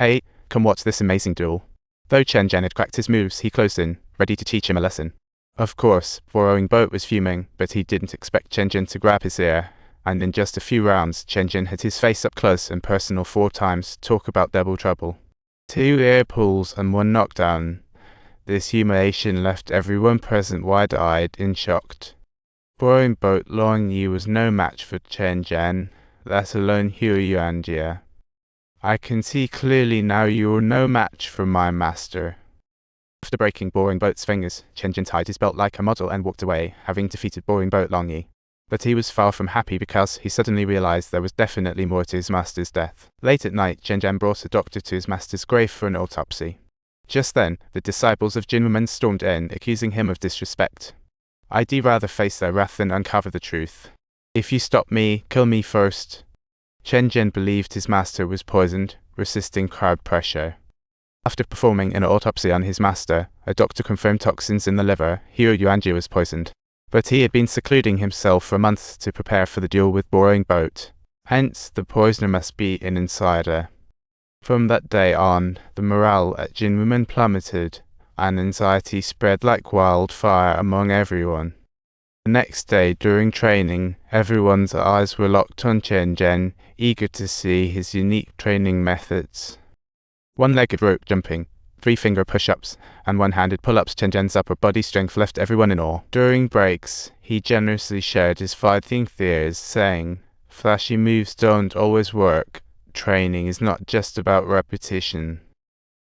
Hey, come watch this amazing duel. Though Chen had cracked his moves, he closed in, ready to teach him a lesson. Of course, borrowing boat was fuming, but he didn't expect Chen to grab his ear, and in just a few rounds, Chen had his face up close and personal 4 times. Talk about double trouble. 2 ear pulls and 1 knockdown. This humiliation left everyone present wide-eyed and shocked. Borrowing boat Yuanjia was no match for Chen, let alone Yuanjia. I can see clearly now you're no match for my master. After breaking Boring Boat's fingers, Chen tied his belt like a model and walked away, having defeated Boring Boat Yuanjia. But he was far from happy because he suddenly realized there was definitely more to his master's death. Late at night, Chen brought a doctor to his master's grave for an autopsy. Just then, the disciples of Jinwu stormed in, accusing him of disrespect. I'd rather face their wrath than uncover the truth. If you stop me, kill me first. Chen believed his master was poisoned, resisting crowd pressure. After performing an autopsy on his master, a doctor confirmed toxins in the liver. Yuanjia was poisoned. But he had been secluding himself for months to prepare for the duel with Boring Boat. Hence, the poisoner must be an insider. From that day on, the morale at Jinwu plummeted, and anxiety spread like wildfire among everyone. The next day, during training, everyone's eyes were locked on Chen, eager to see his unique training methods. 1-legged rope jumping, 3-finger push-ups, and 1-handed pull-ups. Chen's upper body strength left everyone in awe. During breaks, he generously shared his fighting theories, saying, "Flashy moves don't always work. Training is not just about repetition."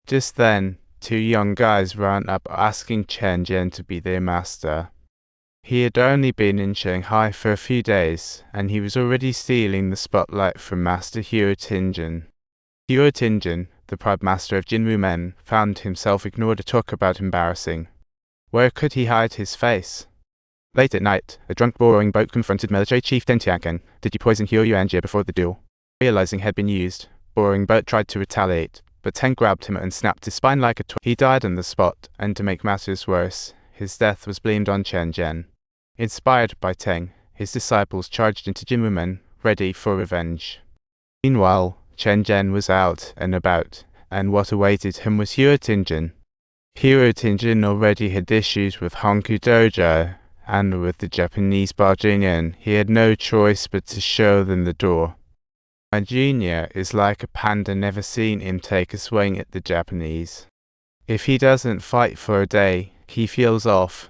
Just then, 2 young guys ran up asking Chen to be their master. He had only been in Shanghai for a few days, and he was already stealing the spotlight from Master Huotingen. Huotingen, the proud master of Jinwu, found himself ignored a talk about embarrassing. Where could he hide his face? Late at night, a drunk Boring Boat confronted military chief Tiantian. "Did you poison Yuanjia before the duel?" Realizing he had been used, Boring Boat tried to retaliate, but Chen grabbed him and snapped his spine like a twig. He died on the spot, and to make matters worse, his death was blamed on Chen. Inspired by Chen, his disciples charged into Jinwu, ready for revenge. Meanwhile, Chen was out and about, and what awaited him was Huotingen. Huotingen already had issues with Honku Dojo, and with the Japanese barging in, he had no choice but to show them the door. My junior is like a panda, never seen him take a swing at the Japanese. If he doesn't fight for a day, he feels off.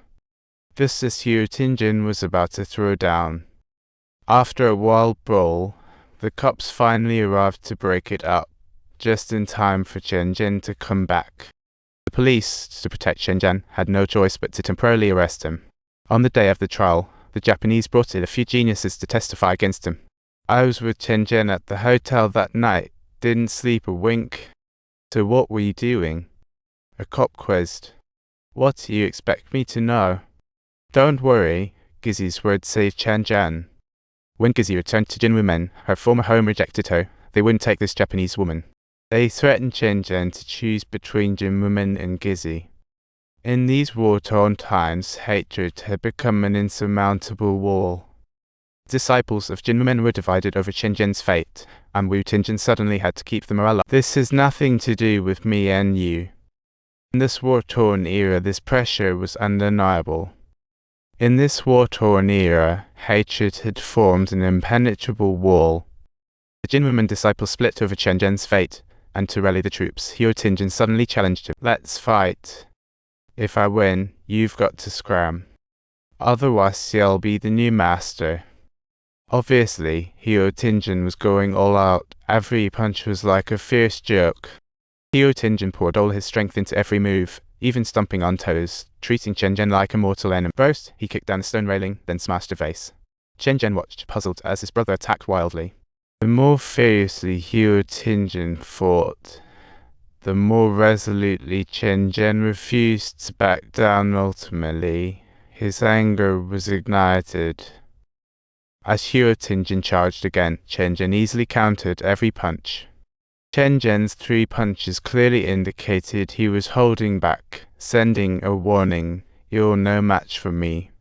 Just as Huotingen was about to throw down. After a wild brawl, the cops finally arrived to break it up, just in time for Chen to come back. The police, to protect Chen, had no choice but to temporarily arrest him. On the day of the trial, the Japanese brought in a few geniuses to testify against him. "I was with Chen at the hotel that night, didn't sleep a wink." "So what were you doing?" A cop quizzed. "What do you expect me to know?" "Don't worry," Gizzy's words saved Chen. When Gizzy returned to Jinwu, her former home rejected her. They wouldn't take this Japanese woman. They threatened Chen to choose between Jinwu and Gizzy. In these war-torn times, hatred had become an insurmountable wall. Disciples of Jinwu were divided over Chen's fate, and Huotingen suddenly had to keep the morale up. "This has nothing to do with me and you." In this war-torn era, this pressure was undeniable. In this war-torn era, hatred had formed an impenetrable wall. The Jinwu disciples split over Chen's fate, and to rally the troops, Huotingen suddenly challenged him. "Let's fight. If I win, you've got to scram. Otherwise, you'll be the new master." Obviously, Huotingen was going all out. Every punch was like a fierce joke. Huotingen poured all his strength into every move, even stomping on toes, treating Chen like a mortal enemy. First, he kicked down a stone railing, then smashed a vase. Chen watched, puzzled, as his brother attacked wildly. The more fiercely Huotingen fought, the more resolutely Chen refused to back down. Ultimately, his anger was ignited. As Huotingen charged again, Chen easily countered every punch. Chen's 3 punches clearly indicated he was holding back, sending a warning, "You're no match for me."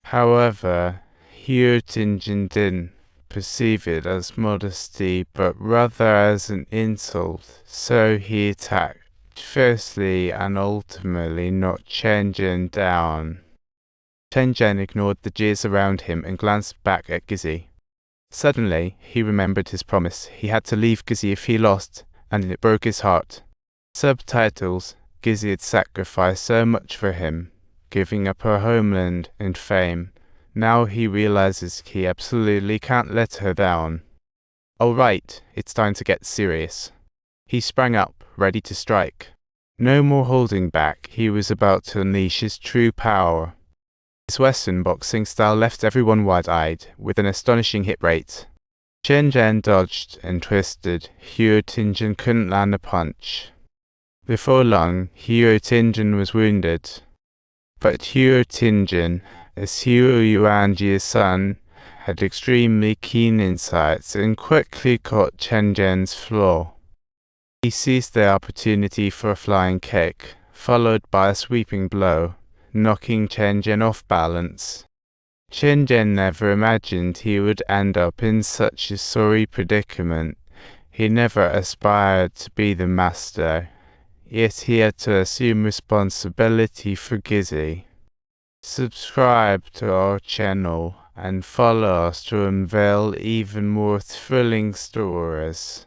However, Huotingen didn't perceive it as modesty, but rather as an insult, so he attacked fiercely and ultimately knocked Chen down. Chen ignored the jeers around him and glanced back at Gizzy. Suddenly, he remembered his promise. He had to leave Gizzy if he lost, and it broke his heart. Subtitles: Gizzy had sacrificed so much for him, giving up her homeland and fame. Now he realizes he absolutely can't let her down. Alright, it's time to get serious. He sprang up, ready to strike. No more holding back, he was about to unleash his true power. His Western boxing style left everyone wide-eyed, with an astonishing hit rate. Chen dodged and twisted. Yuanjia couldn't land a punch. Before long, Yuanjia was wounded. But Yuanjia, as Yuanjia's son, had extremely keen insights and quickly caught Chen's flaw. He seized the opportunity for a flying kick, followed by a sweeping blow, knocking Chen off balance. Chen never imagined he would end up in such a sorry predicament. He never aspired to be the master, yet he had to assume responsibility for Gizzy. Subscribe to our channel and follow us to unveil even more thrilling stories.